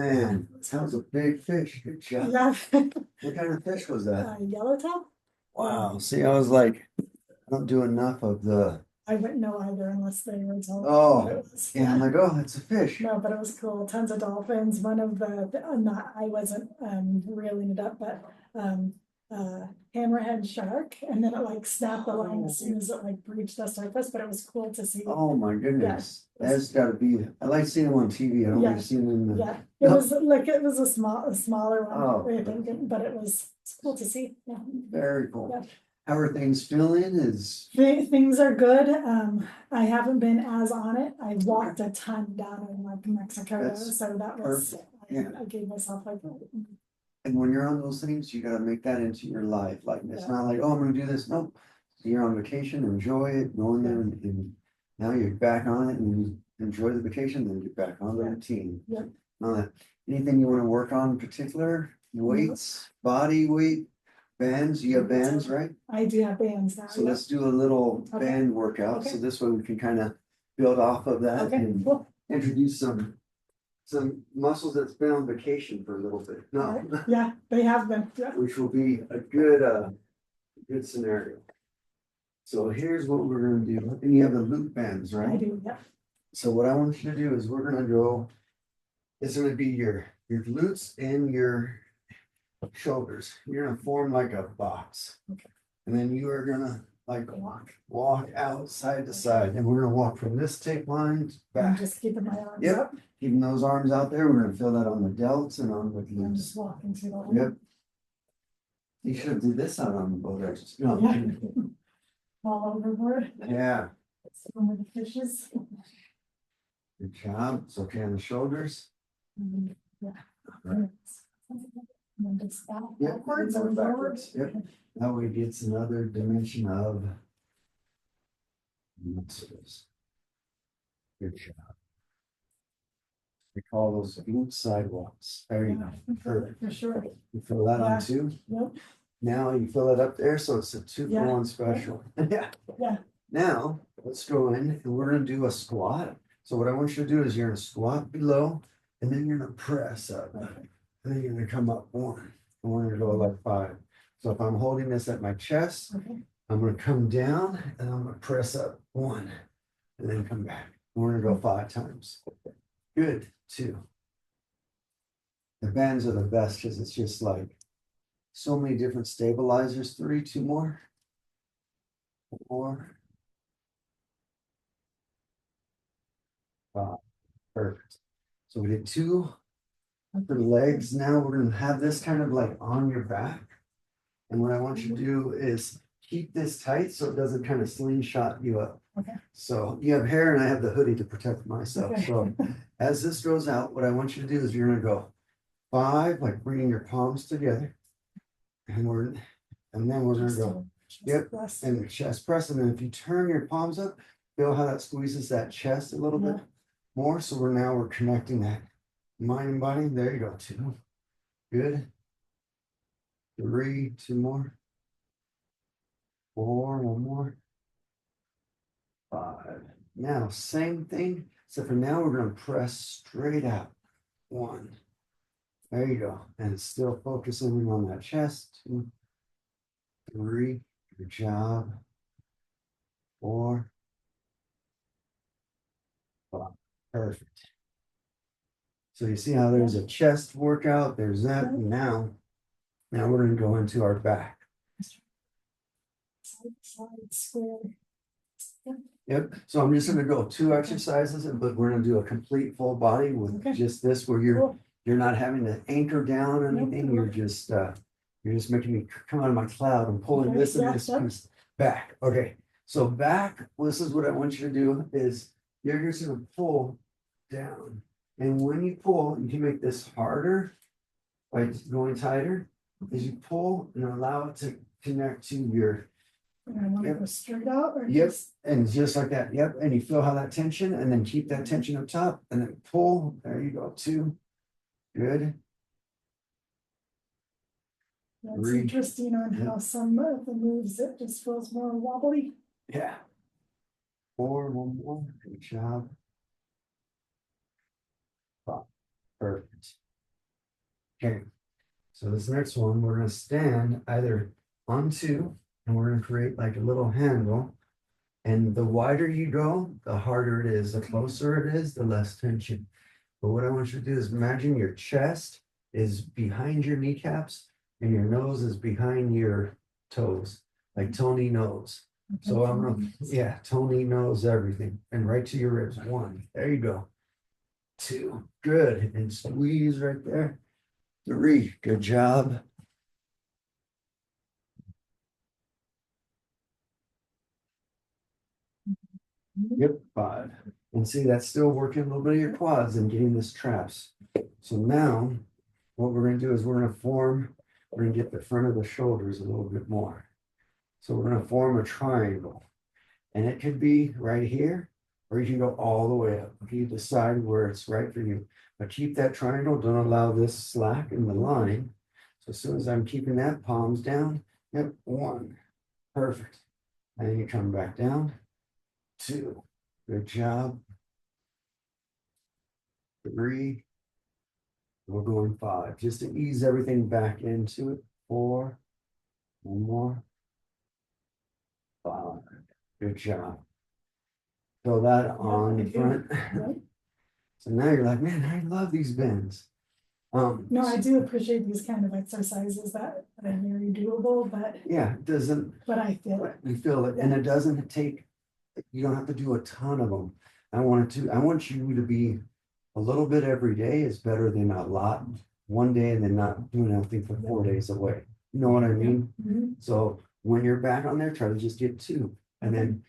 Man, that was a big fish. Good job. Yeah. What kind of fish was that? Yellowtail? Wow. See, I was like, I don't do enough of the. I wouldn't know either unless they were told what Oh, it was. yeah. I'm like, oh, it's a fish. No, but it was cool. Tons of dolphins. One of not, I wasn't reeling it up, but hammerhead shark, and then it like snapped the line as soon as it like breached the surface. But it was cool to see. Oh my goodness. Yeah. That's gotta be. I like seeing them on TV. I don't Yeah. like seeing them in the. Yeah, it was like it was a smaller one, Oh. I think, but it's cool to see. Yeah. Very cool. Yeah. How are things feeling? Is Things are good. I haven't been as on it. I walked a ton down in like Mexico, That's so that was, perfect. Yeah. I gave myself like. and when you're on those things, you gotta make that into your life. Like it's Yeah. not like, oh, I'm gonna do this. Nope. You're on vacation, enjoy it, go in there and now you're back on it and you enjoy the vacation, then get back on the Yeah. routine. Yeah. Anything you want to work on in particular? Weights, body weight, bands, you have bands, right? I do have bands now. So yeah. let's do a little Okay. band workout, so Okay. this way we can kind of build off of that Okay, and cool. introduce some muscles that's been on vacation for a little bit. No, Alright. Yeah, they have been. Yeah. which will be a good scenario. So here's what we're gonna do, and you have the loop bands, I right? do. Yeah. So what I want you to do is we're gonna go, it's gonna be your glutes and your shoulders. You're gonna form like a box. Okay. And then you are gonna like walk out side to side, and we're gonna walk from this tape line I'm back. just keeping my arms Yep. up. Keeping those arms out there, we're gonna feel that on the delts and on the I'm just glutes. walking through the. Yep. You should have did this out on the boat. No. Yeah. All overboard. Yeah, Some of the fishes. good job. It's okay on the shoulders. Yeah. Right. And then just back, Yep, backwards going and backwards. forwards. Yep. That way it gets another dimension of muscles. Good job. We call those glute sidewalks. There you go. Yeah, Perfect. for sure. You fill that Yeah. on too. Yep. Now you fill it up there, so it's a 2-for-1 Yeah. special. Yeah. Yeah. Now, let's go in and we're gonna do a squat. So what I want you to do is you're gonna squat below and then you're gonna press up. Okay. And then you're gonna come up 1. And we're gonna go like 5. So if I'm holding this at my chest, Okay. I'm gonna come down and I'm gonna press up 1 and then come back. We're gonna go 5 times. Good. 2. The bands are the best because it's just like so many different stabilizers. 3, 2 more. 4. 5. Perfect. So we did 2 for the legs. Now we're gonna have this kind of like on your back. And what I want you to do is keep this tight so it doesn't kind of slingshot you up. Okay. So you have hair and I have the hoodie to protect myself. Okay. So as this goes out, what I want you to do is you're gonna go 5, like bringing your palms together. And then we're gonna go, yep, Press. and chest press. And then if you turn your palms up, feel how that squeezes that chest a little bit more. So we're connecting that mind and body. There you go. 2. Good. 3, 2 more. 4, 1 more. 5. Now, same thing, except for now we're gonna press straight out. 1. There you go. And it's still focusing on that chest. 2, 3. Good job. 4. 5. Perfect. So you see how there's a chest workout, there's that. Now we're gonna go into our back. Side, square. Yep, so I'm just gonna go 2 exercises, but we're gonna do a complete full body with Okay. just this, where Cool. you're not having to anchor down or Nope. anything, you're just making me come out of my cloud and pulling Okay, this and yeah, this yep. piece back. Okay, so back, this is what I want you to do is you're just gonna pull down. And when you pull, you can make this harder by going tighter as you pull and allow it to connect to your. And I want to go straight out or Yep, just. and just like that, yep, and you feel how that tension, and then keep that tension up top, and then pull, there you go, 2, good. That's 3. interesting on how some of the moves, it just feels more wobbly. Yeah. 4, 1 more, good job. 5, perfect. Okay, so this next one, we're gonna stand either on two, and we're gonna create like a little handle. And the wider you go, the harder it is. The closer it is, the less tension. But what I want you to do is imagine your chest is behind your kneecaps and your nose is behind your toes, like Tony knows. So I'm gonna, yeah, Tony knows everything. And right to your ribs. One, there you go. Two, good. And squeeze right there. Three, good job. Yep, five. And see, that's still working a little bit of your quads and getting this traps. So now, what we're gonna do is we're gonna get the front of the shoulders a little bit more. So we're gonna form a triangle. And it could be right here, or you can go all the way up. You decide where it's right for you. But keep that triangle, don't allow this slack in the line. So as soon as I'm keeping that, palms down, yep, one, perfect. And then you come back down, two, good job. Three, we're going five, just to ease everything back into it. Four, one more, five, good job. Throw that on the front. So now you're like, man, I love these bends. No, I do appreciate these kind of exercises that are very doable, but yeah, it doesn't, but I feel it. you feel it, and it doesn't take, you don't have to do a ton of them. I want you to be a little bit every day is better than a lot one day and then not doing anything for 4 days away. You know what I mean? Mhm. So when you're back on there, try to just get two, and then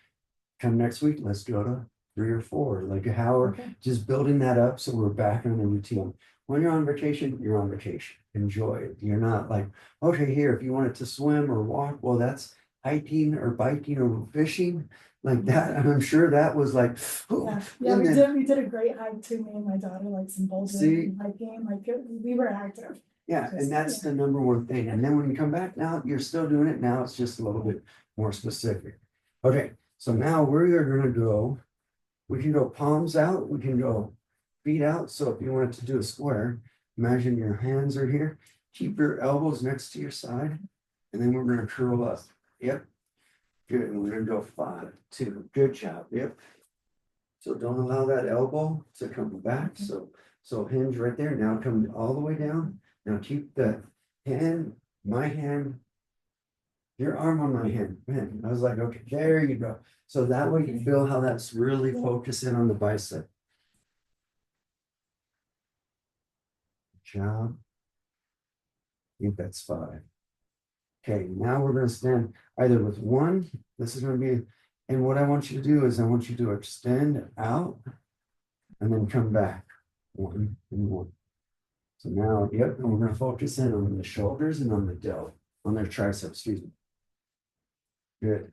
come next week, let's go to 3 or 4, like how we're Okay. just building that up so we're back on the routine. When you're on vacation, you're on vacation. Enjoy it. You're not like, okay, here, if you wanted to swim or walk, well, that's hiking or biking or fishing like that. And I'm sure that was like, Yeah, and we then, we did a great hike too, me and my daughter, like some See? bouldering, hiking, like we were active. yeah, and that's the number one thing. And then when you come back now, you're still doing it. Now it's just a little bit more specific. Okay, so now we are gonna go, we can go palms out, we can go feet out. So if you wanted to do a square, imagine your hands are here. Keep your elbows next to your side, and then we're gonna curl up. Yep. Good. And we're gonna go 5, 2. Good job. Yep. So don't allow that elbow to come back. So hinge right there. Now come all the way down. Now keep the hand, my hand, your arm on my hand. Man, I was like, okay, there you go. So that way you feel how that's really focusing on the bicep. Good job. I think that's 5. Okay, now we're gonna stand either with one, this is gonna be, and what I want you to do is I want you to extend out and then come back. 1 and 1. So now, yep, and we're gonna focus in on the shoulders and on the delt, on their triceps, excuse me. Good.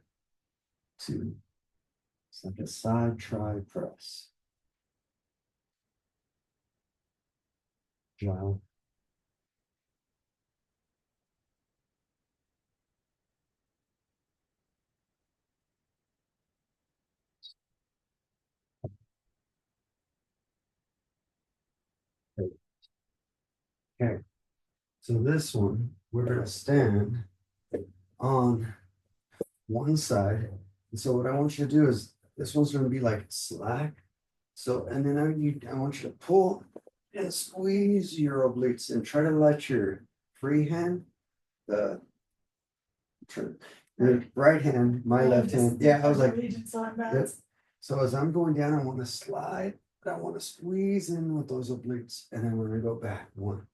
2. It's like a side tri press. Job. Okay, so this one, we're gonna stand on one side. And so what I want you to do is, this one's gonna be like slack. So, and then I want you to pull and squeeze your obliques and try to let your free hand, the your right hand, my left hand. Yeah, I was like, yep. So as I'm going down, I want to slide, but I want to squeeze in with those obliques, and then we're gonna go back. 1.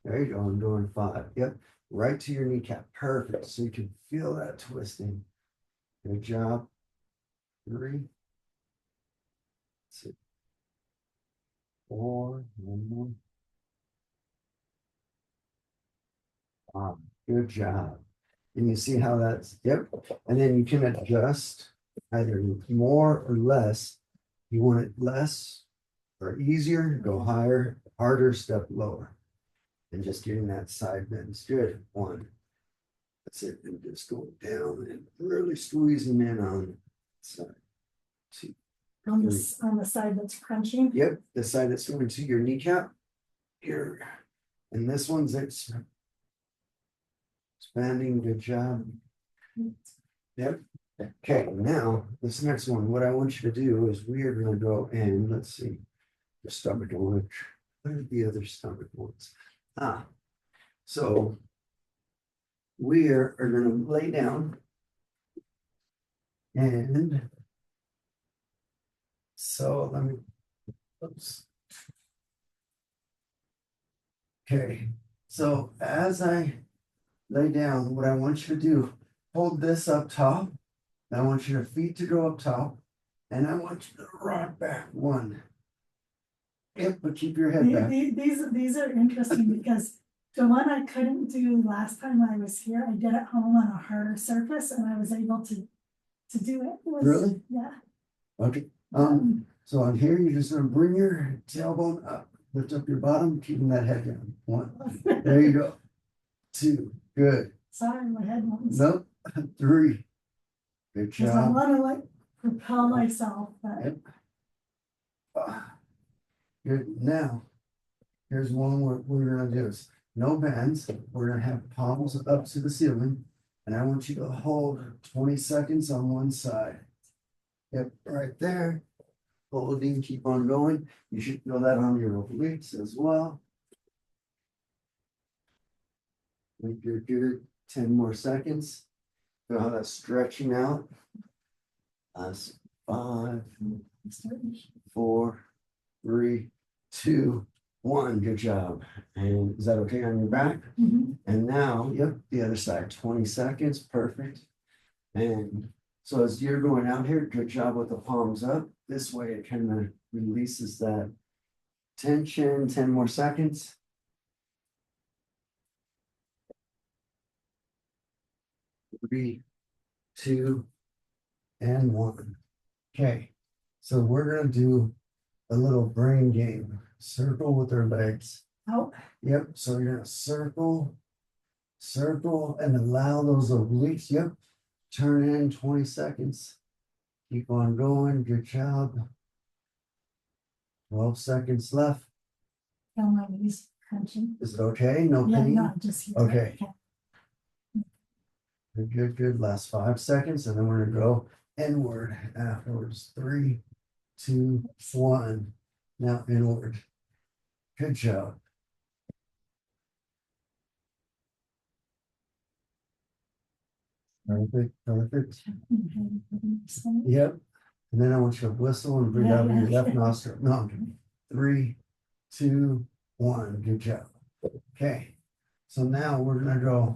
There you go. I'm doing 5. Yep. Right to your kneecap. Perfect. So you can feel that twisting. Good job. 3, 6, 4, 1 more. Good job. And you see how that's, yep. And then you can adjust either more or less. You want it less or easier, go higher, harder, step lower. And just getting that side bend is good. 1. That's it. And just going down and really squeezing in on side. 2. On the side that's crunching. Yep, the side that's going to your kneecap. Here. And this one's expanding, good job. Yep. Okay, now, this next one, what I want you to do is we are gonna go in, let's see. The stomach one, what are the other stomach ones? So. We are gonna lay down. And. So let me, oops. Okay, so as I lay down, what I want you to do, hold this up top. I want your feet to go up top, and I want you to rock back one. Yep, but keep your head back. These are interesting because the one I couldn't do last time I was here, I did at home on a harder surface and I was able to do it. Really? Yeah. Okay, so on here, you're just gonna bring your tailbone up, lift up your bottom, keeping that head down. One, there you go. Two, good. Sorry, my head wants. Nope, three. Good Because I job. wanna like propel myself, but. Yep. Good, now, here's one what we're gonna do is, no bands, we're gonna have palms up to the ceiling. And I want you to hold 20 seconds on one side. Yep, right there. Holding, keep on going. You should feel that on your obliques as well. Think you're good. 10 more seconds. Feel how that's stretching out. That's 5, 4, 3, 2, 1. Good job. And is that okay on your back? Mhm. And now, yep, the other side. 20 seconds. Perfect. And so as you're going out here, good job with the palms up. This way it kind of releases that tension. 10 more seconds. 3, 2, and 1. Okay, so we're gonna do a little brain game. Circle with our legs. Oh, Yep, so you're gonna circle, and allow those obliques. Yep, turn in 20 seconds. Keep on going. Good job. 12 seconds left. feel my knees crunching. Is it okay? No Yeah, pain? no, just. Okay. Good, good. Last 5 seconds, and then we're gonna go inward afterwards. 3, 2, 1. Now inward. Good job. Perfect, perfect. Yep. And then I want you to whistle and breathe out of your left nostril. No, 3, 2, 1. Good job. Okay. So now we're gonna go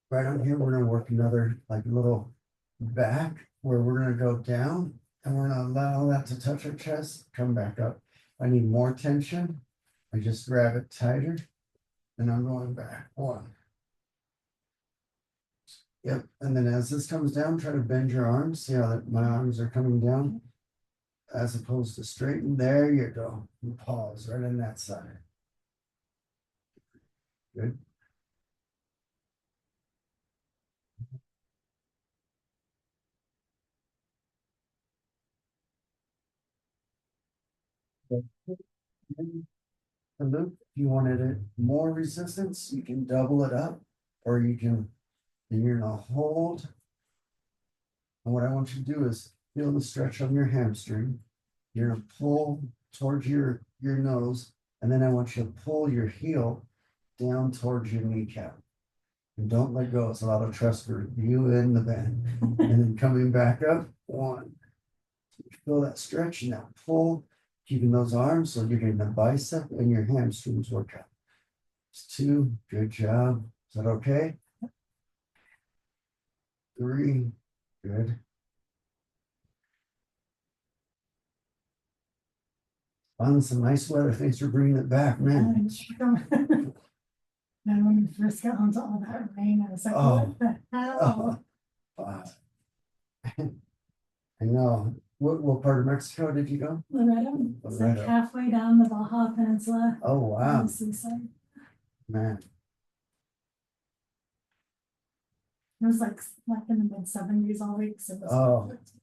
right on here. We're gonna work another like little back where we're gonna go down and we're gonna allow that to touch our chest, come back up. I need more tension. I just grab it tighter and I'm going back. 1. Yep, and then as this comes down, try to bend your arms. See how that my arms are coming down as opposed to straighten. There you go. And pause right on that side. Good. And then if you wanted it more resistance, you can double it up, or you can, and you're gonna hold. And what I want you to do is feel the stretch on your hamstring. You're gonna pull towards your nose, and then I want you to pull your heel down towards your kneecap. And don't let go. It's a lot of trust for you and the band. And then coming back up, 1. Feel that stretch, and now pull, keeping those arms so you're getting the bicep and your hamstrings work out. It's 2, good job. Is that okay? 3, good. Fun, some nice weather. Thanks for bringing it back, man. Then when we first got onto all that rain, I was like, Oh. what the hell? I know. What part of Mexico did you go? Loretto, it's like Loretto. halfway down the Baja Peninsula. Oh, On wow, the seaside. man. It was like in the mid-70s all week, so it was Oh. perfect.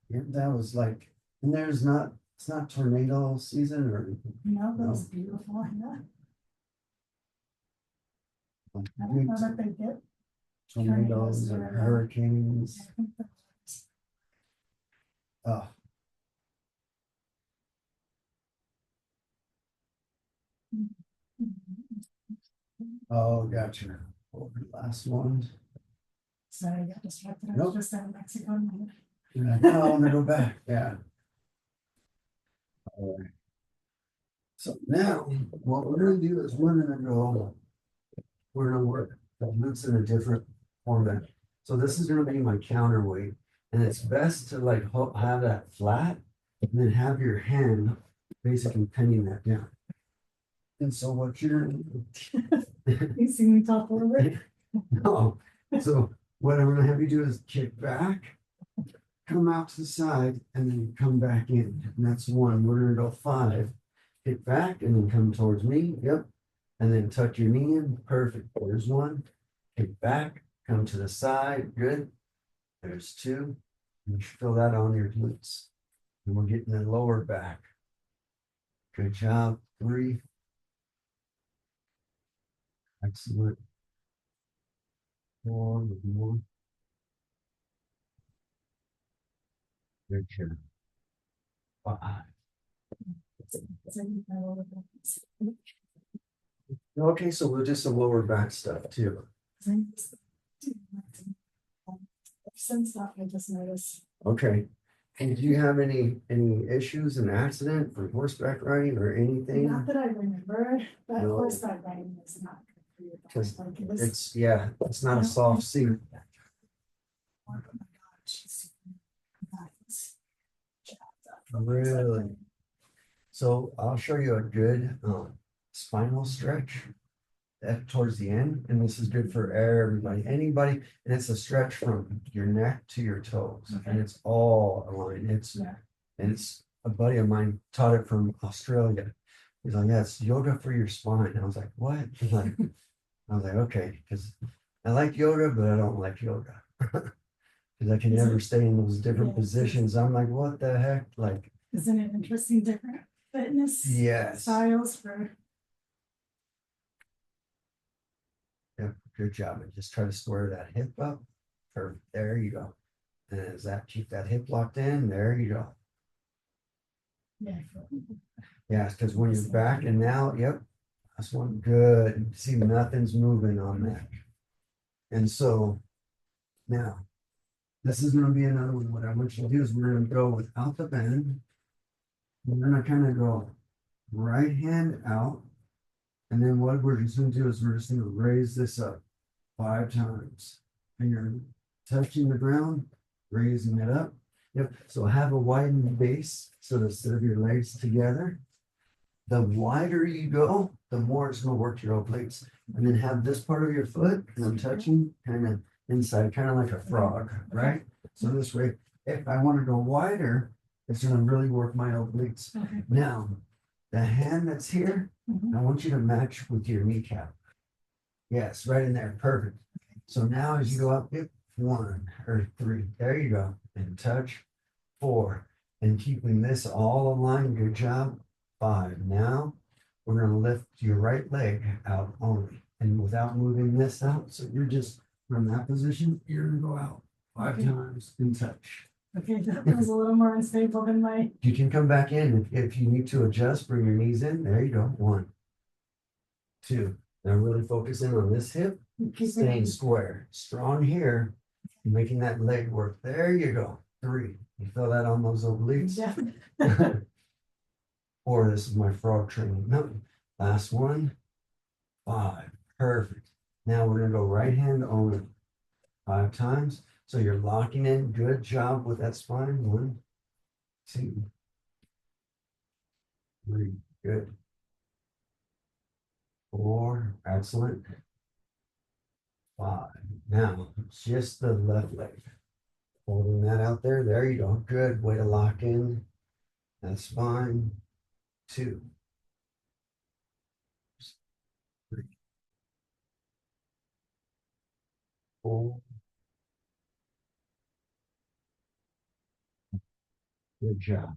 Yeah, that was like, and it's not tornado season or, You know, that was beautiful, yeah. I don't know that they get. Tornadoes or hurricanes. I think that- Oh, oh, gotcha. What were the last ones? Sorry, I got distracted. I Nope. was just out of Mexico. You're like, no, I want to go back. Yeah. All right. So now what we're gonna do is we're gonna work the glutes in a different format. So this is gonna be my counterweight. And it's best to like have that flat and then have your hand basically pinning that down. And so what you're You see me talk over? no. So what I'm gonna have you do is kick back, come out to the side, and then come back in. And that's one. We're gonna go 5. Kick back and then come towards me. Yep. And then tuck your knee in. Perfect. There's 1. Kick back, come to the side. Good. There's 2. You should feel that on your glutes. And we're getting the lower back. Good job. 3. Excellent. 4. More. Good job. 5. Okay, so we'll do some lower back stuff too. Some stuff I just noticed. Okay. And do you have any issues, an accident for horseback riding or anything? Not that I remember, but No. horseback riding is not good for your Because body. Like it is. it's, yeah, it's not a soft seat. Oh my gosh. Nice. Really? So I'll show you a good spinal stretch towards the end, and this is good for everybody, anybody, and it's a stretch from your neck to your toes, and it's all aligned. Yeah. And it's a buddy of mine taught it from Australia. He's like, yeah, it's yoga for your spine. And I was like, what? He's like, I was like, okay, because I like yoga, but I don't like yoga. Because I can never stay in those different positions. I'm like, what the heck? Like, Isn't it interesting? Different fitness yes. styles for. Yeah, good job. And just try to square that hip up. Perfect. There you go. And as that keep that hip locked in, there you go. Yeah. Yeah, because when you're back and now, yep, that's one good. See, nothing's moving on that. And so now this is going to be another one. What I want you to do is we're going to go without the bend. We're going to kind of go right hand out. And then what we're just going to do is we're just going to raise this up 5 times. And you're touching the ground, raising it up. Yep. So have a widened base. So instead of your legs together, the wider you go, the more it's going to work your obliques. And then have this part of your foot and I'm touching kind of inside, kind of like a frog, right? So this way, if I want to go wider, it's going to really work my obliques. Okay. Now, the hand that's here, I want you to match with your kneecap. Yes, right in there. Perfect. So now as you go up, 1 or 3, there you go. And touch 4. And keeping this all aligned. Good job. 5. Now we're going to lift your right leg out only. And without moving this out. So you're just from that position, you're going to go out 5 times and touch. Okay, that was a little more unstable than my. You can come back in if you need to adjust, bring your knees in. There you go. 1, 2. Now really focusing on this hip, staying square, strong here, making that leg work. There you go. 3. You feel that on those obliques? Yeah. 4. This is my frog training. No. Last one. 5. Perfect. Now we're gonna go right hand only 5 times. So you're locking in. Good job with that spine. 1, 2, 3. Good. 4. Excellent. 5. Now just the left leg. Holding that out there. There you go. Good way to lock in that spine. 2, 3, 4. Good job.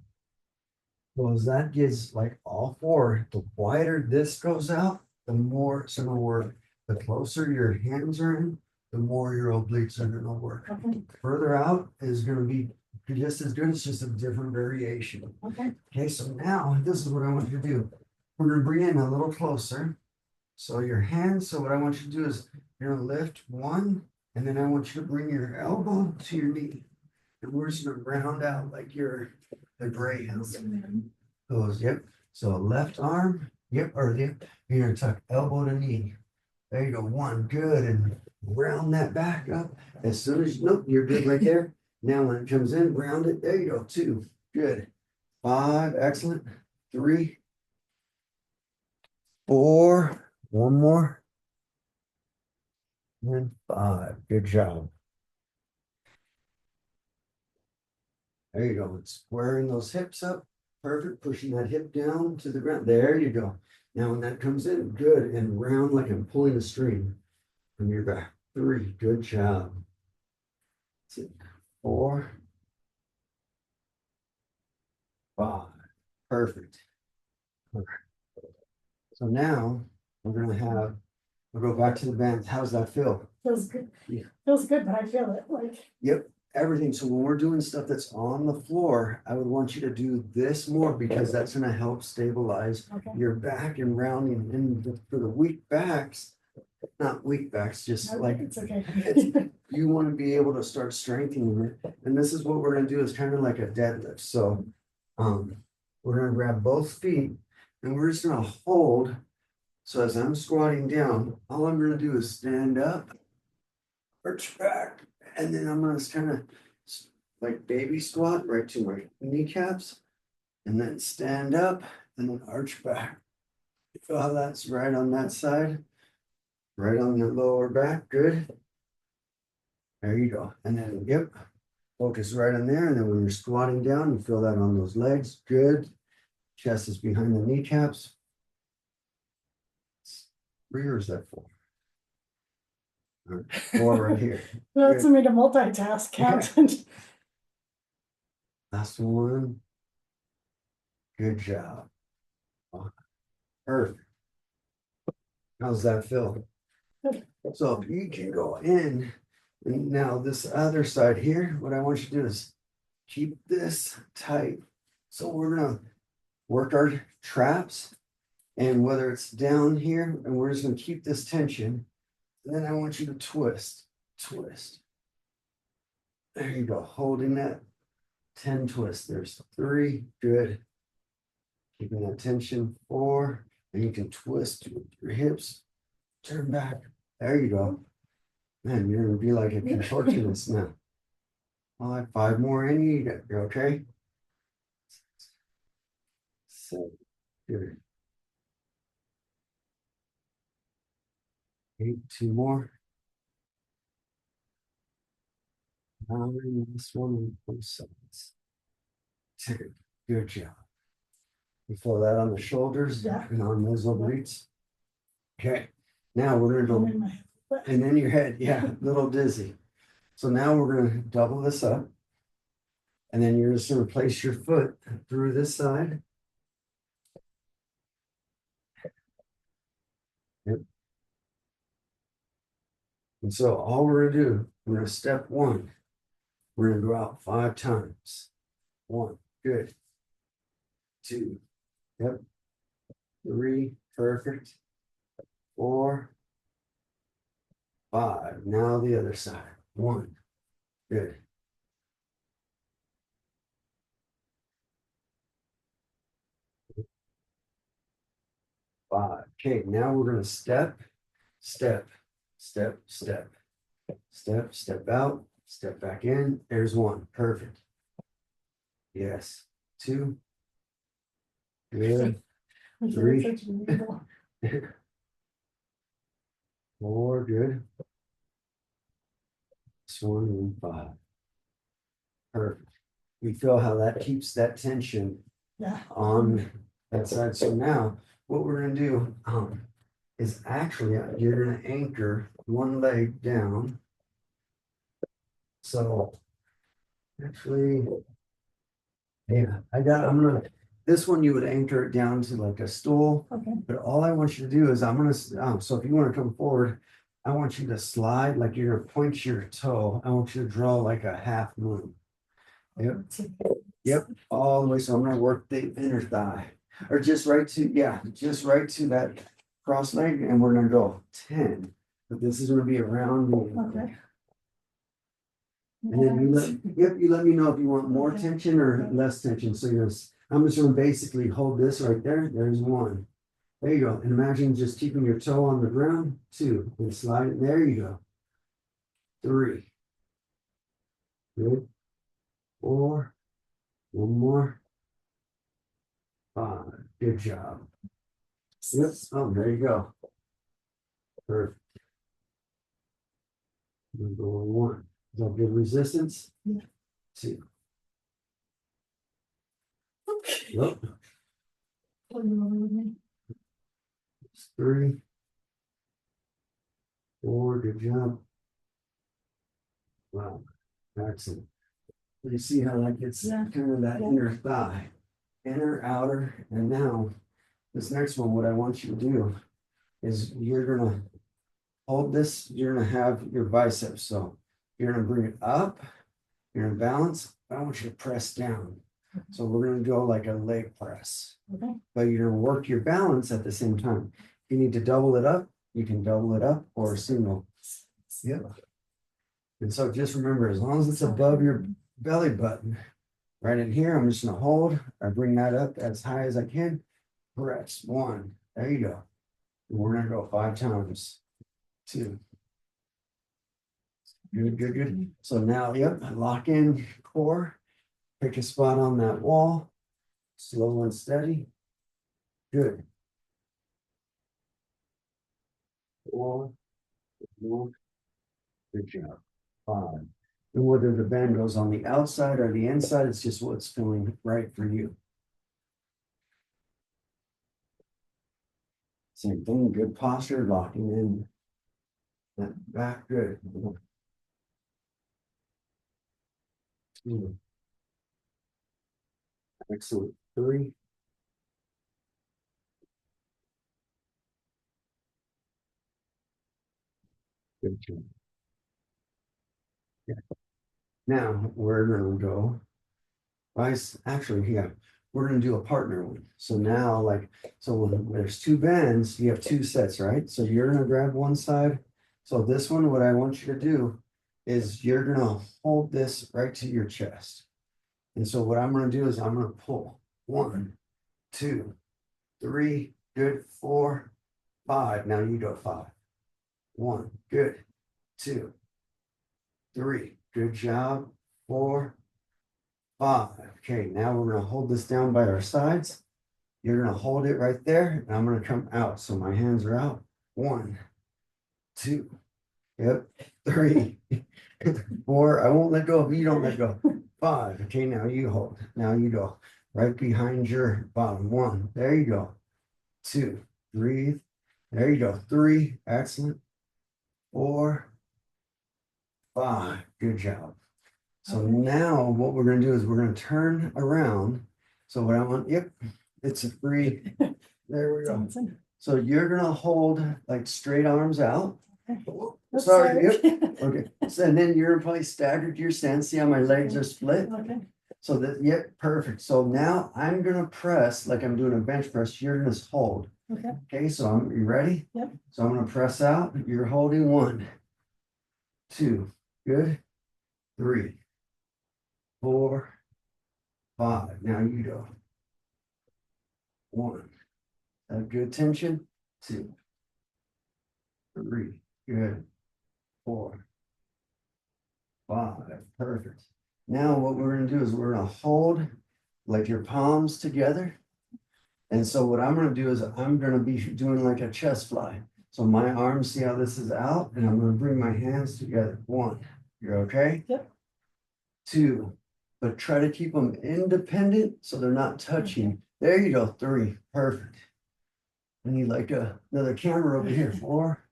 Well, as that gets like all 4, the wider this goes out, the more it's going to work the closer your hands are in, the more your obliques are gonna work. Okay, Further out is gonna be just as good, it's just a different variation. okay, Okay, so now this is what I want you to do. We're gonna bring in a little closer. So your hands, so what I want you to do is you're gonna lift one, and then I want you to bring your elbow to your knee. And we're just gonna round out like you're the greyhound. Goes, yep. So left arm, yep, or yep. You're gonna tuck elbow to knee. There you go. One, good, and round that back up. As soon as nope, you're good right there. Now when it comes in, round it. There you go. Two, good. Five, excellent. Three, four, one more, and five. Good job. There you go. It's squaring those hips up. Perfect. Pushing that hip down to the ground. There you go. Now when that comes in, good and round like I'm pulling a string from your back. Three. Good job. That's it. Four. Five. Perfect. Okay. So now we're gonna we'll go back to the band. How's that feel? feels good. Yeah. Feels good, but I feel it like, Yep, everything. So when we're doing stuff that's on the floor, I would want you to do this more because that's gonna help stabilize okay. your back and rounding. And for the weak backs, not weak backs, just No, like it's okay. you want to be able to start strengthening it. And this is what we're gonna do is kind of like a deadlift. So we're gonna grab both feet and we're just gonna hold. So as I'm squatting down, all I'm gonna do is stand up, arch back, and then I'm gonna kind of like baby squat right to my kneecaps, and then stand up and then arch back. You feel how that's right on that side, right on the lower back. Good. There you go. And then, yep, focus right on there. And then when you're squatting down, you feel that on those legs. Good. Chest is behind the kneecaps. Three or is that four? All right, four right here. That's me to multitask, Captain. Last one. Good job. Perfect. How's that feel? So you can go in, and now this other side here, what I want you to do is keep this tight. So we're gonna work our traps, and whether it's down here, and we're just gonna keep this tension. And then I want you to twist, twist. There you go, holding that 10 twists. There's three, good. Keeping that tension, four, and you can twist with your hips, turn back. There you go. Man, you're gonna be like a contortionist now. All right, five more in you, you're okay? So, good. Eight, two more. Nine, this one, and 7. 10, good job. You feel that on the shoulders Yeah. and on those obliques. Okay, now we're gonna I'm go, in my- and then your head, yeah, a little dizzy. So now we're gonna double this up. And then you're just gonna place your foot through this side. Yep. And so all we're gonna do, we're gonna step one. We're gonna go out 5 times. 1, good. 2, yep. 3, perfect. 4, 5. Now the other side. 1, good. 5. Okay, now we're gonna step, step, step, step, step, step out, step back in. There's 1, perfect. Yes, 2, good. I feel Three. such a needle. 4, good. This one and 5. Perfect. We feel how that keeps that tension Yeah. on that side. So now what we're gonna do is actually you're gonna anchor one leg down. So actually, yeah, I'm gonna this one you would anchor it down to like a stool. Okay, But all I want you to do is I'm gonna, so if you wanna come forward, I want you to slide, like you're gonna point your toe. I want you to draw like a half moon. Yep, yep, all the way. So I'm gonna work the inner thigh. Or just right to, yeah, just right to that cross leg, and we're gonna go 10. But this is gonna be around the ankle. okay. And then you let me know if you want more Okay. tension or Okay. less tension. So I'm just gonna basically hold this right there. There's one. There you go. And imagine just keeping your toe on the ground. 2. And slide it. There you go. 3. Good. 4. One more. 5. Good job. Yep. Oh, there you go. Perfect. We're going 1. Is that good resistance? Yeah. 2. Yep. Pull you over with me. 3. 4. Good job. Wow. Excellent. You see how that gets Yeah. kind of that Yeah. inner thigh, inner, outer, and now this next one, what I want you to do is you're gonna hold this, you're gonna have your biceps. So you're gonna bring it up, you're gonna balance. I want you to press down. So we're gonna go like a leg press, Okay, but you're gonna work your balance at the same time. If you need to double it up, you can double it up or single. Yep. And so just remember, as long as it's above your belly button, right in here, I'm just gonna hold. I bring that up as high as I can. Press 1. There you go. And we're gonna go 5 times. 2. Good, good, good. So now, yep, lock in core. Pick a spot on that wall. Slow and steady. Good. 4. 1. Good job. 5. And whether the bend goes on the outside or the inside, it's just what's feeling right for you. Same thing, good posture, locking in that back, good. 2. Excellent. 3. Good job. Yeah. Now we're gonna go. Actually, yeah, we're gonna do a partner one. So now, like, so when there's 2 bends, you have 2 sets, right? So you're gonna grab one side. So this one, what I want you to do is you're gonna hold this right to your chest. And so what I'm gonna do is I'm gonna pull 1, 2, 3, good, 4, 5. Now you go 5. 1, good, 2, 3, good job, 4, 5. Okay, now we're gonna hold this down by our sides. You're gonna hold it right there, and I'm gonna come out. So my hands are out. 1, 2, yep, 3, 4. I won't let go if you don't let go. 5. Okay, now you hold. Now you go right behind your bottom. 1. There you go. 2. Breathe. There you go. 3. Excellent. 4, 5. Good job. So now what we're gonna do is we're gonna turn around. So what I want, yep, it's a free, there we go. So you're gonna hold like straight arms out. Oops, Sorry, yep, okay. So and then you're probably staggered your stance. See how my legs are split? Okay, So that, yep, perfect. So now I'm gonna press like I'm doing a bench press. You're gonna hold. okay, Okay, so you ready? Yep. So I'm gonna press out. You're holding 1, 2, good, 3, 4, 5. Now you go. 1. Have good tension. 2, 3. Good. 4, 5. Perfect. Now what we're gonna do is we're gonna hold like your palms together. And so what I'm gonna do is I'm gonna be doing like a chest fly. So my arms, see how this is out, and I'm gonna bring my hands together. 1. You're okay? Yep. 2. But try to keep them independent so they're not touching. There you go. 3. Perfect. I need like another camera over here. 4,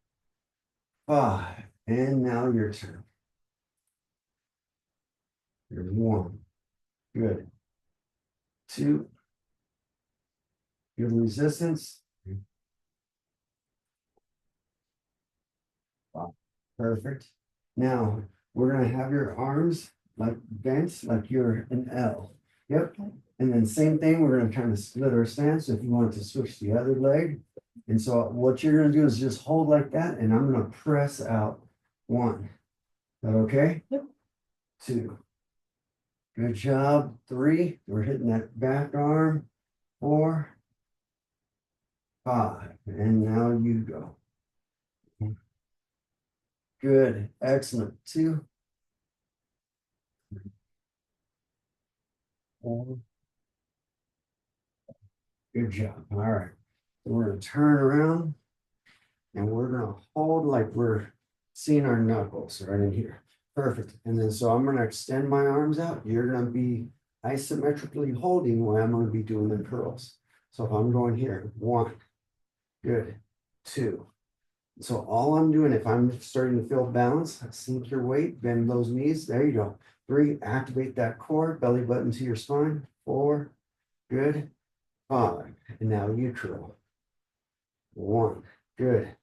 5. And now your turn. There's 1. Good. 2, Good resistance. Wow, perfect. Now, we're gonna have your arms like bent, like you're an L. Yep. And then same thing, we're gonna kind of split our stance if you want to switch the other leg. And so what you're gonna do is just hold like that, and I'm gonna press out 1. Is that okay? Yep. 2. Good job. 3. We're hitting that back arm. 4. 5. And now you go. Good. Excellent. 2. 4. Good job. All right. So we're gonna turn around and we're gonna hold like we're seeing our knuckles right in here. Perfect. And then so I'm gonna extend my arms out. You're gonna be isometrically holding while I'm gonna be doing the curls. So if I'm going here, 1, good, 2. So all I'm doing, if I'm starting to feel balance, sink your weight, bend those knees. There you go. 3, activate that core, belly button to your spine. 4, good. 5, and now neutral. 1, good.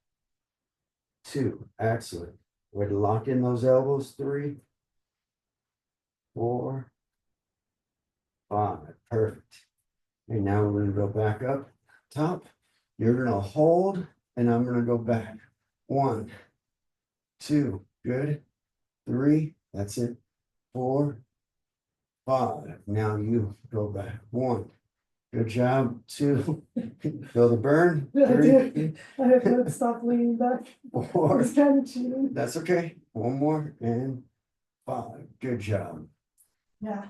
2, excellent. Way to lock in those elbows. 3, 4, 5, perfect. And now we're gonna go back up top. You're gonna hold, and I'm gonna go back. 1, 2, good. 3, that's it. 4, 5. Now you go back. 1, good job. 2, feel the burn. I 3, did. I have to stop leaning back. 4, It's kind of cheating. that's okay. 1 more and 5. Good job. Yeah.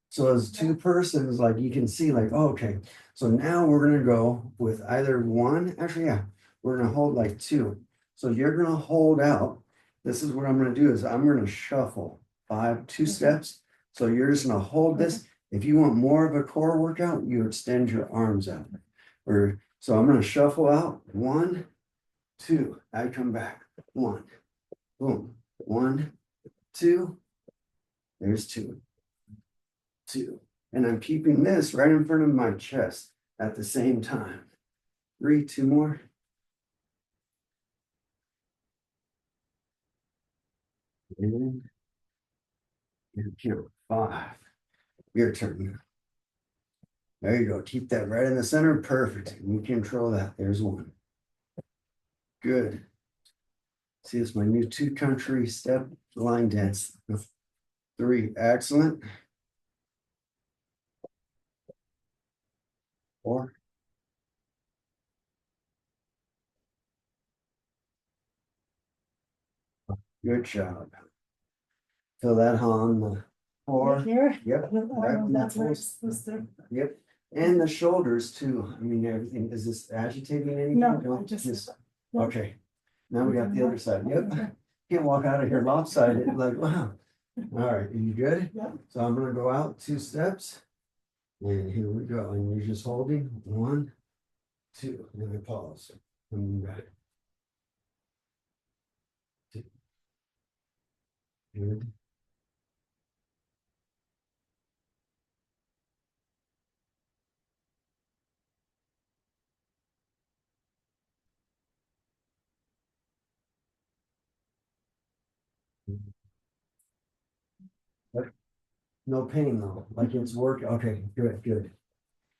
So as 2 persons, like you can see, like, oh, okay. So now we're gonna go with either 1. Actually, yeah, we're gonna hold like 2. So you're gonna hold out. This is what I'm gonna do is I'm gonna shuffle 2 steps. So you're just gonna hold this. If you want more of a core workout, you extend your arms out. Or so I'm gonna shuffle out 1, 2. I come back. 1, boom. 1, 2. There's 2. 2. And I'm keeping this right in front of my chest at the same time. 3, 2 more. And count 5. Your turn. There you go. Keep that right in the center. Perfect. You control that. There's 1. Good. See, it's my new 2 country step line dance. 3. Excellent. 4. Good job. Feel that on the 4. Here? Yep. Right in that That's where full- it's supposed to. Yep. And the shoulders too. I mean, everything. Is this agitating anything? No, I just. Okay. Now we got the other side. Yep. Can't walk out of here lopsided. Like, wow. All right. Are you good? Yep. So I'm gonna go out 2 steps. And here we go. And you're just holding 1, 2. And then I pause. And back. 2. Good. But no pain though. Like it's work. Okay, good, good.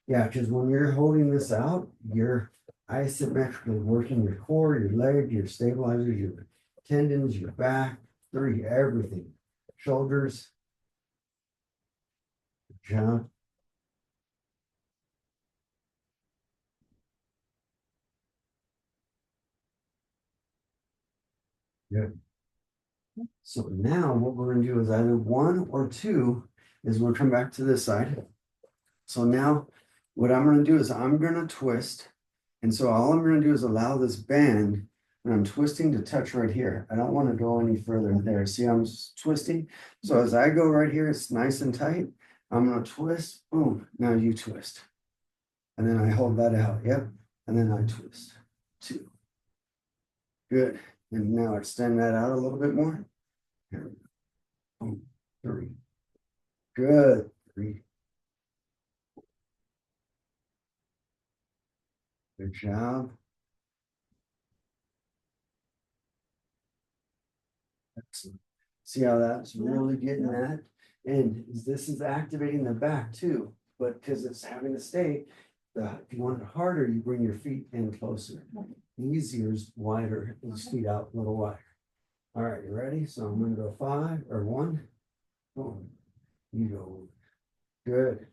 Yeah, because when you're holding this out, you're isometrically working your core, your leg, your stabilizers, your tendons, your back, 3, everything. Shoulders. Jump. Good. So now what we're gonna do is either 1 or 2 is we'll come back to this side. So now what I'm gonna do is I'm gonna twist. And so all I'm gonna do is allow this band when I'm twisting to touch right here. I don't want to go any further there. See, I'm twisting. So as I go right here, it's nice and tight. I'm gonna twist, boom, now you twist. And then I hold that out, yep. And then I twist, 2. Good. And now extend that out a little bit more. Here we go. Boom, 3. Good. 3. Good job. Excellent. See how that's really getting that? And this is activating the back too, but because it's having to stay, if you want it harder, you bring your feet in closer. Easier is wider, those feet out a little wider. All right, you ready? So I'm gonna go 5 or 1. Boom. You go. Good.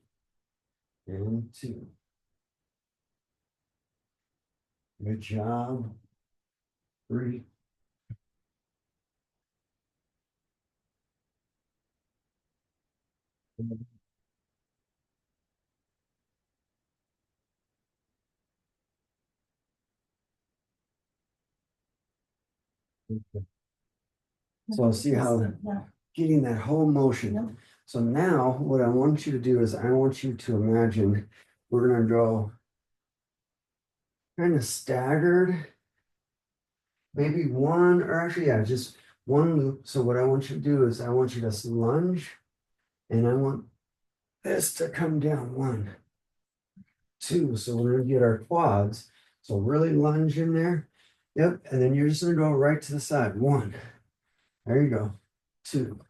And 2. Good job. 3. So see how getting that whole motion. So now what I want you to do is I want you to imagine we're gonna go kind of staggered. Maybe one, or actually, yeah, just one loop. So what I want you to do is I want you to lunge and I want this to come down. 1, 2. So we're gonna get our quads. So really lunge in there. Yep. And then you're just gonna go right to the side. 1. There you go. 2.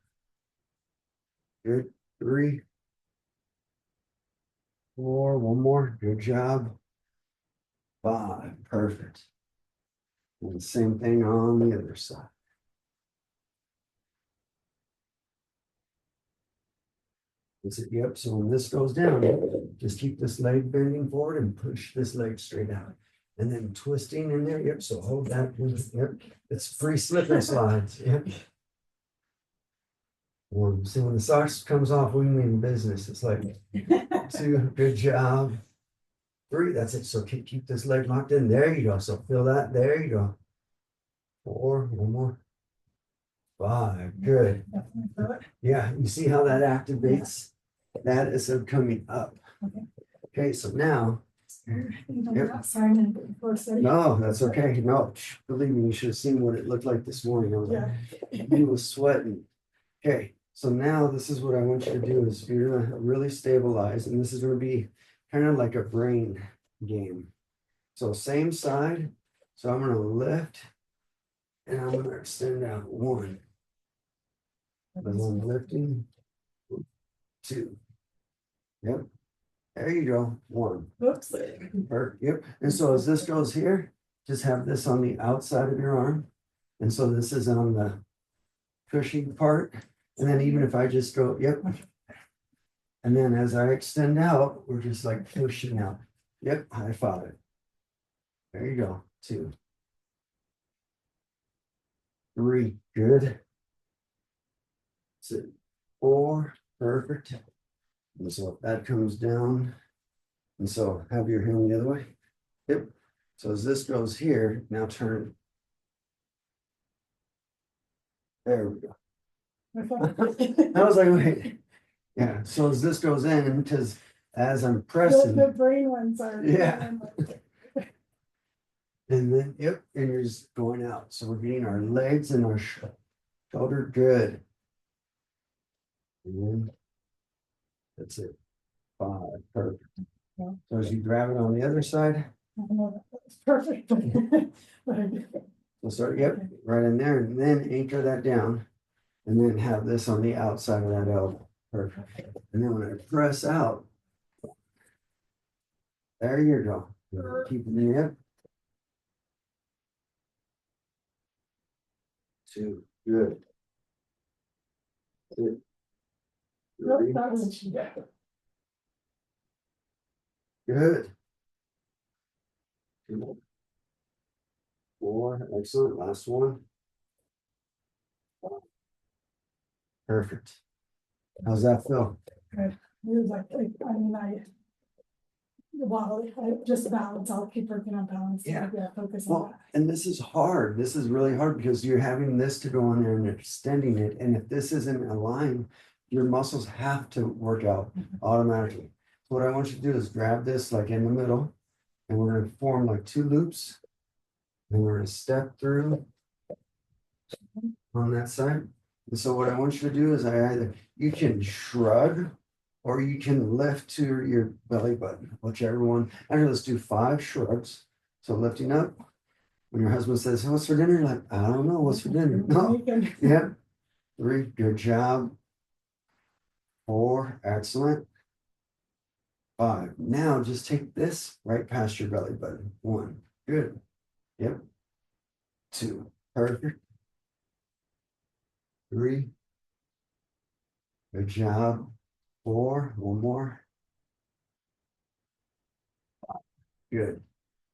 Good. 3. 4. One more. Good job. 5. Perfect. And the same thing on the other side. That's it. Yep. So when this goes down, just keep this leg bending forward and push this leg straight out. And then twisting in there. Yep. So hold that. Yep. It's free slip and slides. Yep. See, when the socks comes off, we mean business. It's like 2. Good job. 3. That's it. So keep this leg locked in. There you go. So feel that. There you go. 4. One more. 5. Good. Yeah. You see how that activates? That is coming up. Okay. So now. Yep. No, that's okay. No, believe me, you should have seen what it looked like this morning. I was like, he was sweating. Okay. So now this is what I want you to do is you're gonna really stabilize, and this is gonna be kind of like a brain game. So same side. So I'm gonna lift and I'm gonna extend out. 1. Then I'm lifting. 2. Yep. There you go. 1. Oops. Yep. And so as this goes here, just have this on the outside of your arm. And so this is on the pushing part. And then even if I just go, yep. And then as I extend out, we're just like pushing out. Yep. High 5. There you go. 2. 3. Good. 6. 4. Perfect. And so that comes down. And so have your hand the other way. Yep. So as this goes here, now turn. There we go. I was like, wait. Yeah. So as this goes in, because as I'm pressing. The brain ones are. Yeah. And then, yep. And you're just going out. So we're getting our legs and our shoulder good. And then that's it. 5. Perfect. Yeah. So as you grab it on the other side. It's perfect. So start, yep, right in there, and then anchor that down. And then have this on the outside of that elbow. Perfect. And then when I press out, there you go. Keep it in. 2. Good. 3. Good. 2. 4. Excellent. Last one. Perfect. How's that feel? Good. It was like, I mean, I just balance. I'll keep working on balance. Yeah. Focus on Well, that. and this is hard. This is really hard because you're having this to go in there and extending it. And if this isn't aligned, your muscles have to work out automatically. So what I want you to do is grab this like in the middle, and we're going to form like 2 loops. And we're going to step through on that side. And so what I want you to do is you can shrug or you can lift to your belly button, whichever one. Actually, let's do 5 shrugs. So lifting up. When your husband says, "Hey, what's for dinner?" You're like, "I don't know, what's for dinner?" No. Yep. 3, good job. 4, excellent. 5. Now just take this right past your belly button. 1, good. Yep. 2, perfect. 3, good job. 4, one more. Good.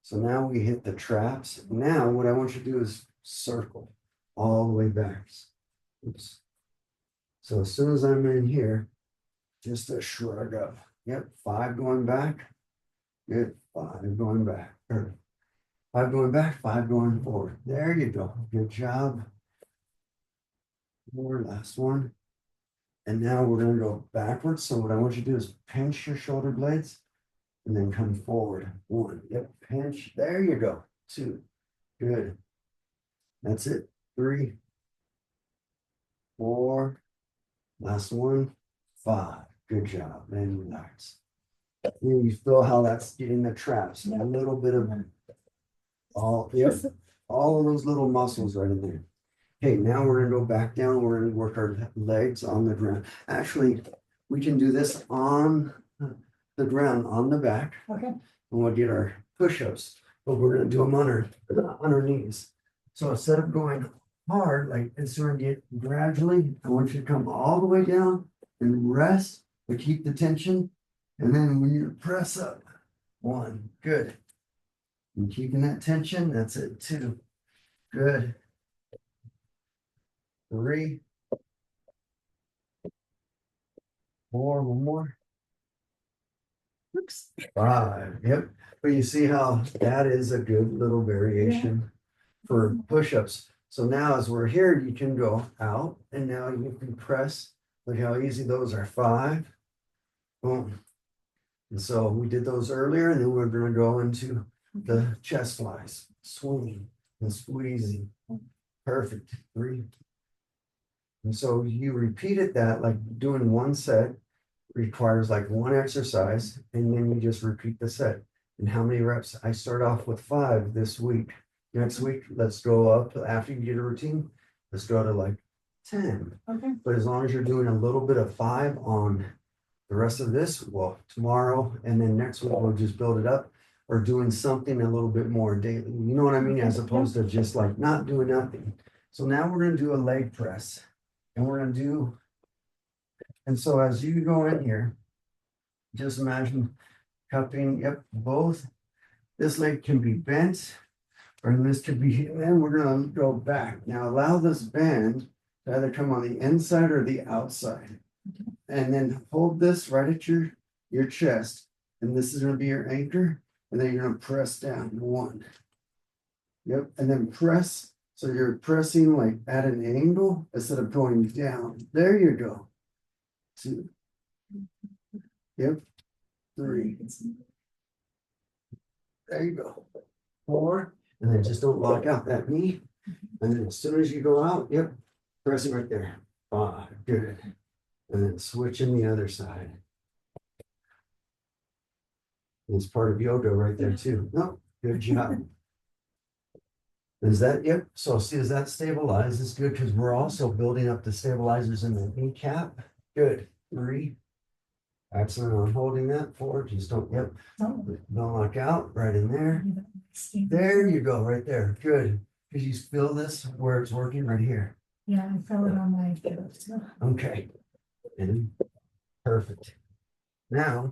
So now we hit the traps. Now what I want you to do is circle all the way back. Oops. So as soon as I'm in here, just a shrug up. Yep, 5 going back. Good. 5 going back. 5 going back, 5 going forward. There you go. Good job. More, last one. And now we're going to go backwards. So what I want you to do is pinch your shoulder blades and then come forward. 1. Yep, pinch. There you go. 2. Good. That's it. 3, 4. Last one. 5. Good job. And relax. You feel how that's getting the traps. A little bit of all, yep, all of those little muscles right in there. Okay, now we're gonna go back down. We're gonna work our legs on the ground. Actually, we can do this on the ground on the back. Okay. And we'll get our push-ups, but we're gonna do them on our knees. So instead of going hard, like it's going to get gradually, I want you to come all the way down and rest, but keep the tension. And then when you press up, 1, good. And keeping that tension, that's it. 2, good. 3, 4, one more. Oops. 5, yep. But you see how that is a good little variation for push-ups. So now as we're here, you can go out and now you can press. Look how easy those are. 5, boom. And so we did those earlier, and then we're going to go into the chest flies, swinging and squeezing. Perfect. 3. And so you repeated that, like doing one set requires like one exercise, and then you just repeat the set. And how many reps? I start off with 5 this week. Next week, let's go up after you get a routine. Let's go to like 10. Okay. But as long as you're doing a little bit of 5 on the rest of this, well, tomorrow and then next week, we'll just build it up or doing something a little bit more daily. You know what I mean? As opposed to just like not doing nothing. So now we're going to do a leg press and we're going to do, and so as you go in here, just imagine cupping, yep, both. This leg can be bent or this could be, and we're going to go back. Now allow this bend to either come on the inside or the outside. And then hold this right at your chest. And this is going to be your anchor. And then you're going to press down. 1. Yep. And then press. So you're pressing like at an angle instead of going down. There you go. 2. Yep. 3. There you go. 4. And then just don't lock out that knee. And then as soon as you go out, yep, press it right there. 5. Good. And then switching the other side. It's part of yoga right there too. No, good job. Is that, yep. So see, as that stabilizes, good, because we're also building up the stabilizers in the kneecap. Good. 3. Excellent on holding that. 4. Just don't, yep. Don't lock out. Right in there. There you go, right there. Good. Because you feel this where it's working right here. Yeah, I felt it on my foot. So. Okay. And perfect. Now,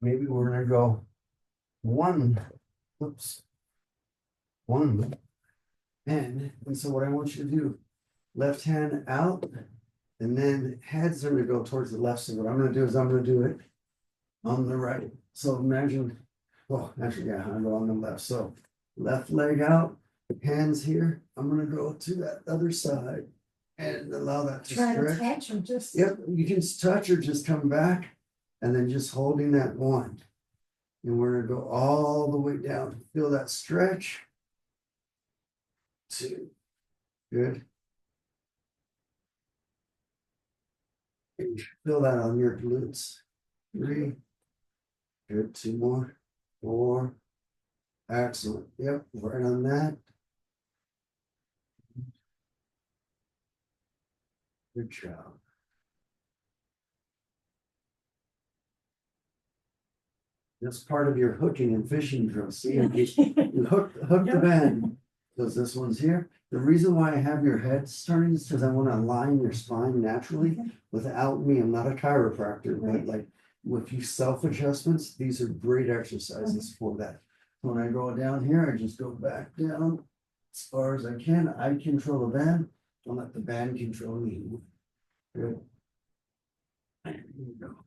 maybe we're gonna go 1, oops, 1, and so what I want you to do, left hand out, and then heads are gonna go towards the left. So what I'm gonna do is I'm gonna do it on the right. So imagine, well, actually, yeah, I go on the left. So left leg out, hands here. I'm gonna go to that other side and allow that to Try stretch. to touch or just. Yep, you can touch or just come back and then just holding that 1. And we're gonna go all the way down. Feel that stretch. 2. Good. Feel that on your glutes. 3. Good, 2 more. 4. Excellent. Yep, right on that. Good job. That's part of your hooking and fishing drill. See, you hook the Yep. band. Because this one's here. The reason why I have your head turning is because I want to align your spine naturally without me. I'm not a chiropractor, but Right. like with you self adjustments, these are great exercises for that. When I go down here, I just go back down as far as I can. I control the band. Don't let the band control me. Good. There you go.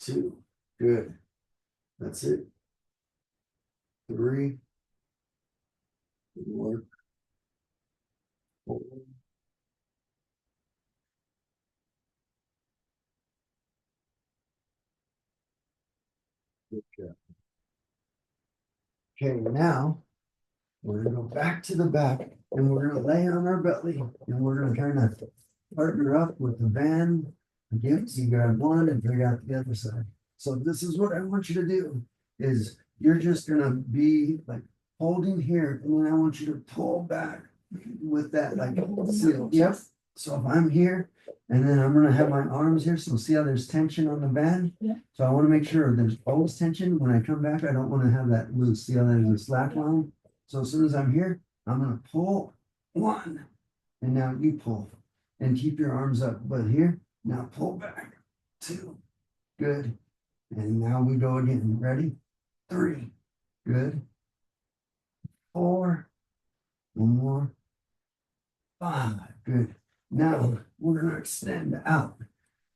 2. Good. That's it. 3. 4. 4. Good job. Okay, now we're gonna go back to the back and we're gonna lay on our belly and we're gonna kind of partner up with the band. Again, so you grab one and bring out the other side. So this is what I want you to do is you're just gonna be like holding here and then I want you to pull back with that like seal. Yep. So if I'm here and then I'm gonna have my arms here, so see how there's tension on the band? Yeah. So I wanna make sure there's always tension. When I come back, I don't wanna have that loose. See how there's a slack line? So as soon as I'm here, I'm gonna pull 1 and now you pull and keep your arms up. But here, now pull back 2. Good. And now we go again. Ready? 3. Good. 4. 1 more. 5. Good. Now we're gonna extend out.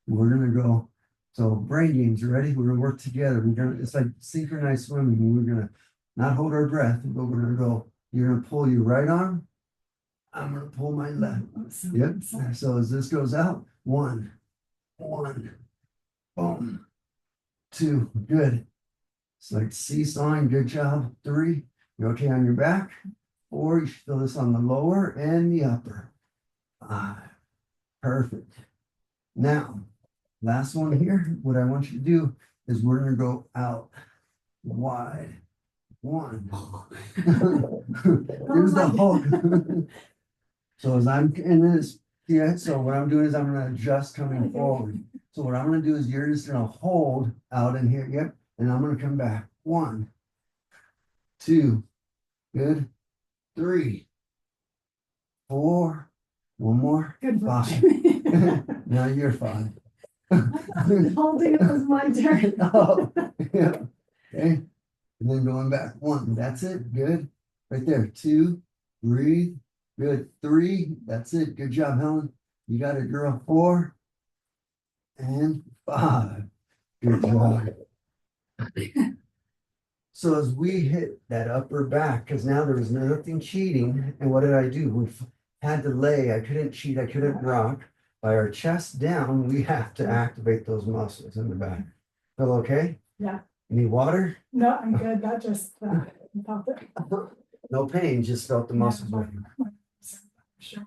We're gonna go. So brain games, ready? We're gonna work together. It's like synchronized swimming. We're gonna not hold our breath, but we're gonna go. You're gonna pull your right arm. I'm gonna pull my left. Yep. So as this goes out, 1, 1, boom, 2, good. It's like seesawing, good job. 3, you okay on your back? 4, you should feel this on the lower and the upper. 5, perfect. Now, last one here, what I want you to do is we're gonna go out wide. 1. Here's the Hulk. So as I'm in this, yeah, so what I'm doing is I'm gonna adjust coming forward. So what I'm gonna do is you're just gonna hold out in here, yep, and I'm gonna come back. 1, 2, good. 3, 4, 1 more. Good. 5. Now you're 5. Holding it was my turn. Oh, yeah. Okay. And then going back 1. That's it. Good. Right there. 2. Breathe. Good. 3. That's it. Good job, Helen. You got it, girl. 4. And 5. Good job. So as we hit that upper back, because now there was nothing cheating, and what did I do? We had to lay. I couldn't cheat. I couldn't rock. By our chest down, we have to activate those muscles in the back. Feel okay? Yeah. Need water? No, I'm good. That just felt it. No pain, just felt the muscles moving. Sure.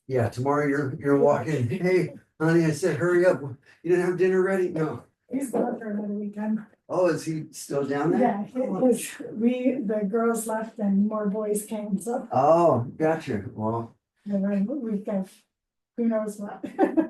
Yeah, tomorrow you're walking. Hey, honey, I said, hurry up. You didn't have dinner ready? No. He's gone for another weekend. Oh, is he still down there? Yeah, the girls left and more boys came, so Oh, gotcha. Well, we've got who knows what.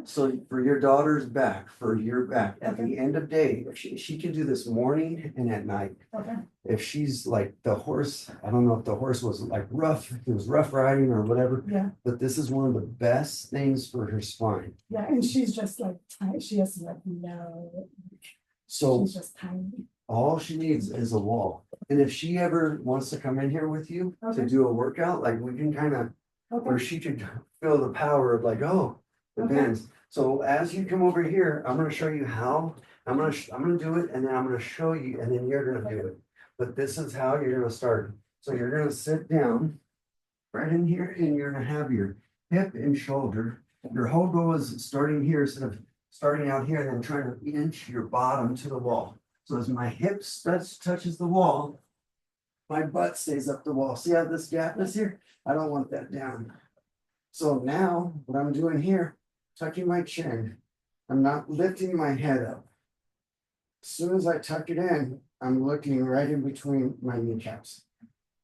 so for your daughter's back, for your back, at Okay. the end of day, she can do this morning and at night. Okay. If she's like the horse, I don't know if the horse was like rough, it was rough riding or whatever, Yeah, but this is one of the best things for her spine. yeah, and she's just like tiny. She has like no. So She's just tiny. all she needs is a wall. And if she ever wants to come in here with you to Okay. do a workout, like we can kind of, where Okay. she could feel the power of like, oh, the Okay. bands. So as you come over here, I'm gonna show you how. I'm gonna do it and then I'm gonna show you and then you're gonna do it. But this is how you're gonna start. So you're gonna sit down right in here and you're gonna have your hip and shoulder. Your whole goal is starting here instead of starting out here and then trying to inch your bottom to the wall. So as my hip touches the wall, my butt stays up the wall. See how this gap is here? I don't want that down. So now what I'm doing here, tucking my chin, I'm not lifting my head up. As soon as I tuck it in, I'm looking right in between my kneecaps.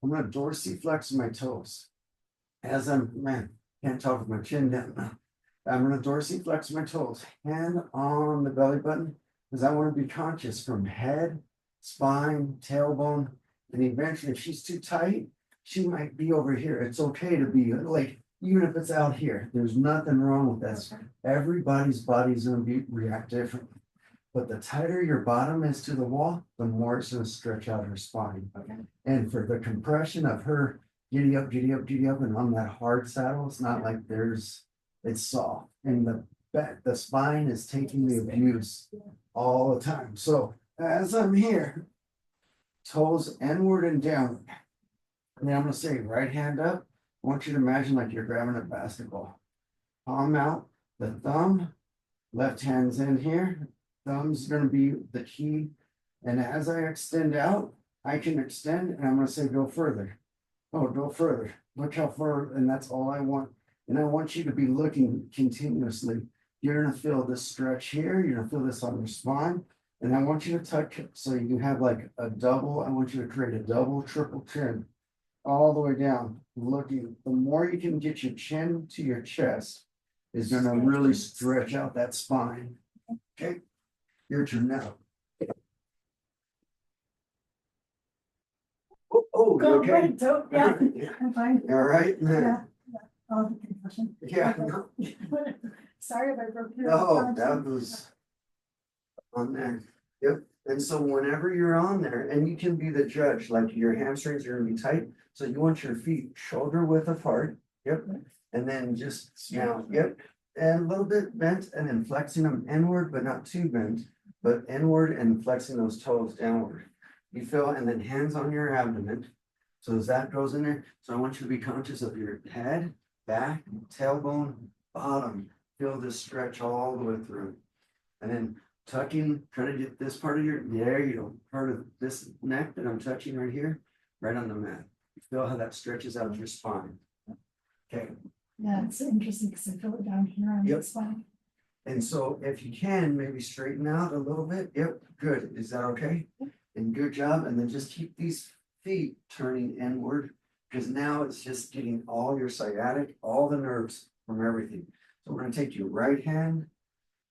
I'm gonna dorsiflex my toes. As man, can't talk with my chin down now. I'm gonna dorsiflex my toes, hand on the belly button, because I want to be conscious from head, spine, tailbone, and eventually if she's too tight, she might be over here. It's okay to be like, even if it's out here, there's nothing wrong with that. Everybody's body is gonna react differently. But the tighter your bottom is to the wall, the more it's gonna stretch out her spine. Okay. And for the compression of her giddy up, giddy up, giddy up, and on that hard saddle, it's not like it's soft. And the back, the spine is taking the abuse all the time. So as I'm here, toes inward and downward. And then I'm gonna say right hand up. I want you to imagine like you're grabbing a basketball. Palm out, the thumb, left hand's in here. Thumb's gonna be the key. And as I extend out, I can extend and I'm gonna say go further. Oh, go further. Look how far, and that's all I want. And I want you to be looking continuously. You're gonna feel this stretch here. You're gonna feel this on your spine. And I want you to tuck so you have like a double. I want you to create a double, triple chin all the way down. Looking, the more you can get your chin to your chest is gonna really stretch out that spine. Okay, your turn now. Oh, you Go okay? right, so, yeah, I'm fine. All right. Yeah, yeah, all the concussion. Yeah. Okay. Sorry if I broke your. No, that was on there. Yep. And so whenever you're on there, and you can be the judge, like your hamstrings are gonna be tight. So you want your feet shoulder width apart. Yep. And then just now, yep. And a little bit bent and then flexing them inward, but not too bent, but inward and flexing those toes downward. You feel, and then hands on your abdomen. So as that goes in there, so I want you to be conscious of your head, back, tailbone, bottom. Feel this stretch all the way through. And then tucking, try to get this part of there you go, part of this neck that I'm touching right here, right on the mat. Feel how that stretches out your spine. Okay. Yeah, it's interesting because I feel it down here on the Yep. spine. And so if you can, maybe straighten out a little bit. Yep, good. Is that okay? And good job. And then just keep these feet turning inward because now it's just getting all your sciatic, all the nerves from everything. So we're gonna take your right hand.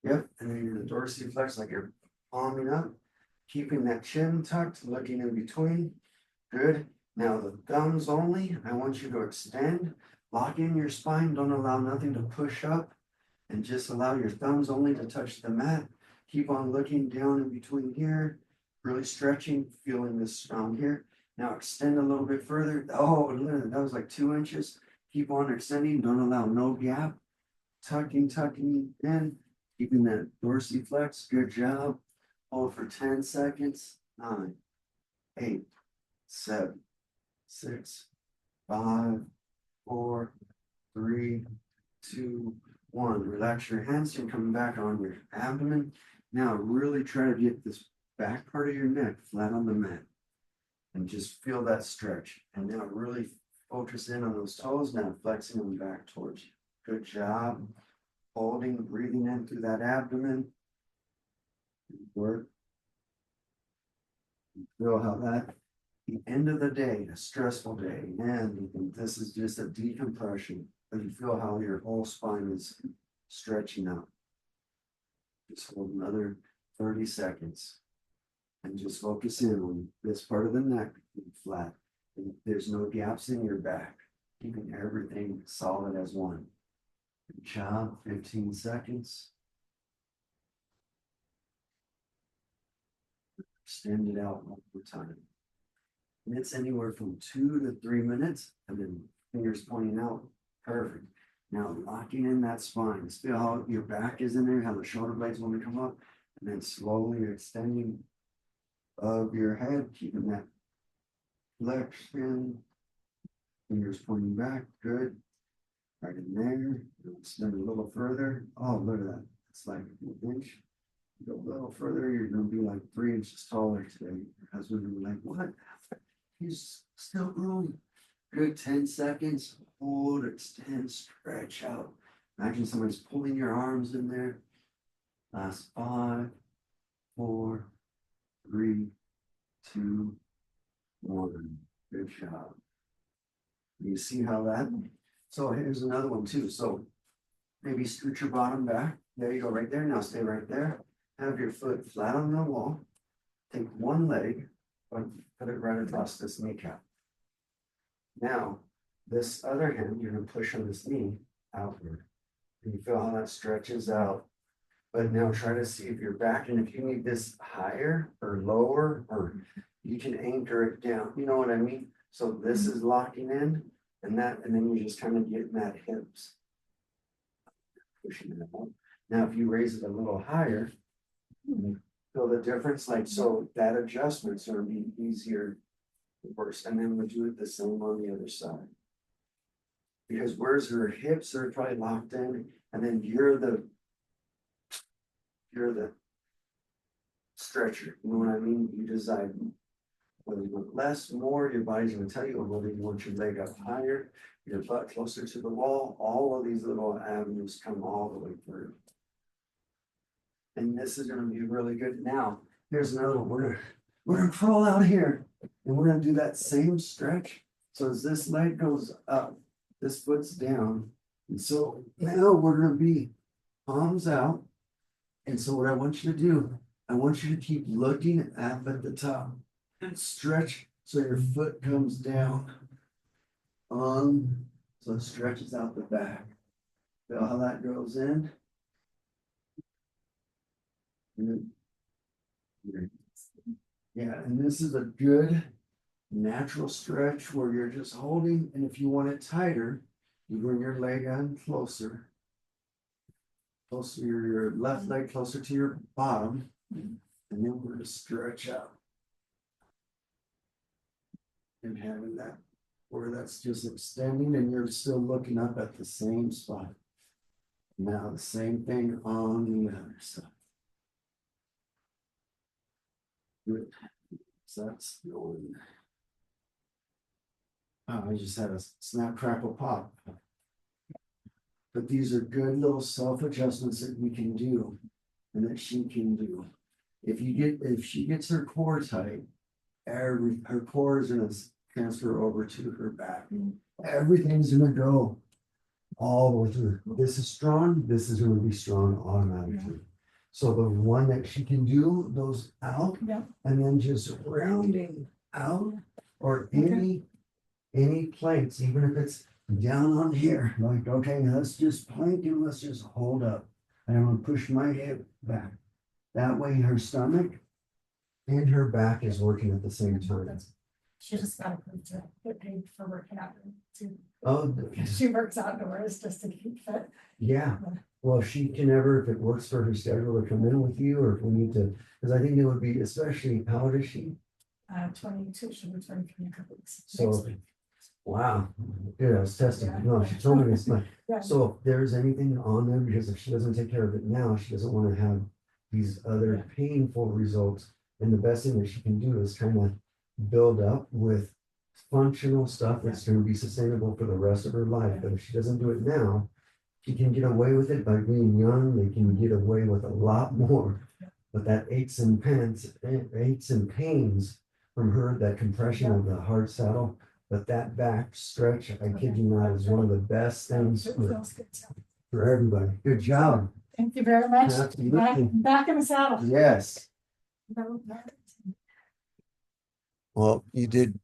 Yep, and then you're gonna dorsiflex like you're palming up, keeping that chin tucked, looking in between. Good. Now the thumbs only. I want you to extend, lock in your spine. Don't allow nothing to push up. And just allow your thumbs only to touch the mat. Keep on looking down in between here, really stretching, feeling this strong here. Now extend a little bit further. Oh, that was like 2 inches. Keep on extending, don't allow no gap. Tucking in, keeping that dorsiflex. Good job. Hold for 10 seconds. 9, 8, 7, 6, 5, 4, 3, 2, 1. Relax your hands and come back on your abdomen. Now really try to get this back part of your neck flat on the mat. And just feel that stretch. And now really focus in on those toes, now flexing them back towards you. Good job. Holding, breathing in through that abdomen. Work. Feel how that, the end of the day, a stressful day, and you think this is just a decompression. But you feel how your whole spine is stretching out. Just hold another 30 seconds. And just focus in on this part of the neck being flat. And there's no gaps in your back. Keeping everything solid as one. Good job. 15 seconds. Extend it out one more time. And it's anywhere from 2 to 3 minutes. And then fingers pointing out. Perfect. Now locking in that spine. Just feel how your back is in there, how the shoulder blades want to come up. And then slowly extending of your head, keeping that flexion. Fingers pointing back. Good. Right in there. Extend a little further. Oh, look at that. It's like an inch. Go a little further, you're gonna be like 3 inches taller today. Your husband will be like, what? He's still growing. Good 10 seconds. Hold, extend, stretch out. Imagine somebody's pulling your arms in there. Last 5, 4, 3, 2, 1. Good job. You see how that? So here's another one too. So maybe scoot your bottom back. There you go, right there. Now stay right there. Have your foot flat on the wall. Take one leg, but put it right across this kneecap. Now, this other hand, you're gonna push on this knee outward. And you feel how that stretches out. But now try to see if you're back, and if you need this higher or lower, or you can anchor it down. You know what I mean? So this is locking in, and then you're just kind of getting that hips. Pushing it up. Now, if you raise it a little higher, feel the difference, like, so that adjustment's gonna be easier first, and then we'll do it the same on the other side. Because where's her hips are probably locked in, and then you're the stretcher, you know what I mean? You decide whether you want less, more, your body's gonna tell you, or whether you want your leg up higher, your butt closer to the wall. All of these little avenues come all the way through. And this is gonna be really good. Now, here's another one. We're gonna crawl out here, and we're gonna do that same stretch. So as this leg goes up, this foot's down. And so now we're gonna be palms out. And so what I want you to do, I want you to keep looking up at the top and stretch so your foot comes down on, so it stretches out the back. Feel how that goes in? Yeah, and this is a good natural stretch where you're just holding, and if you want it tighter, you bring your leg on closer. Closer, your left leg closer to your bottom, and then we're gonna stretch out. And having that, where that's just extending and you're still looking up at the same spot. Now the same thing on the other side. Good. So that's going. Oh, I just had a snap, crackle, pop. But these are good little self-adjustments that we can do and that she can do. If she gets her core tight, her core is gonna transfer over to her back. Everything's gonna go all the way through. This is strong, this is gonna be strong automatically. So the one that she can do those out, and then just rounding out, or any planks, even if it's down on here, like, okay, let's just plank and let's just hold up. And I'm gonna push my hip back. That way her stomach and her back is working at the same time. She just got approved to get paid for working out too. Oh, She works outdoors just to keep fit. yeah. Well, if she can ever, if it works for her schedule, to come in with you, or if we need to, because I think it would be, especially, how old is she? 22, she'll be 23 in a couple weeks. So, wow, good, I was testing, no, she told me this much. So if there's anything on there, because if she doesn't take care of it now, she doesn't want to have these other painful results. And the best thing that she can do is kind of build up with functional stuff that's going to be sustainable for the rest of her life. But if she doesn't do it now, she can get away with it by being young. They can get away with a lot more. But that aches and pains from her, that compression of the hard saddle, but that back stretch, I kid you not, is one of the best things for everybody. Good job. Thank you very much. Back in the saddle. Yes. Well, you did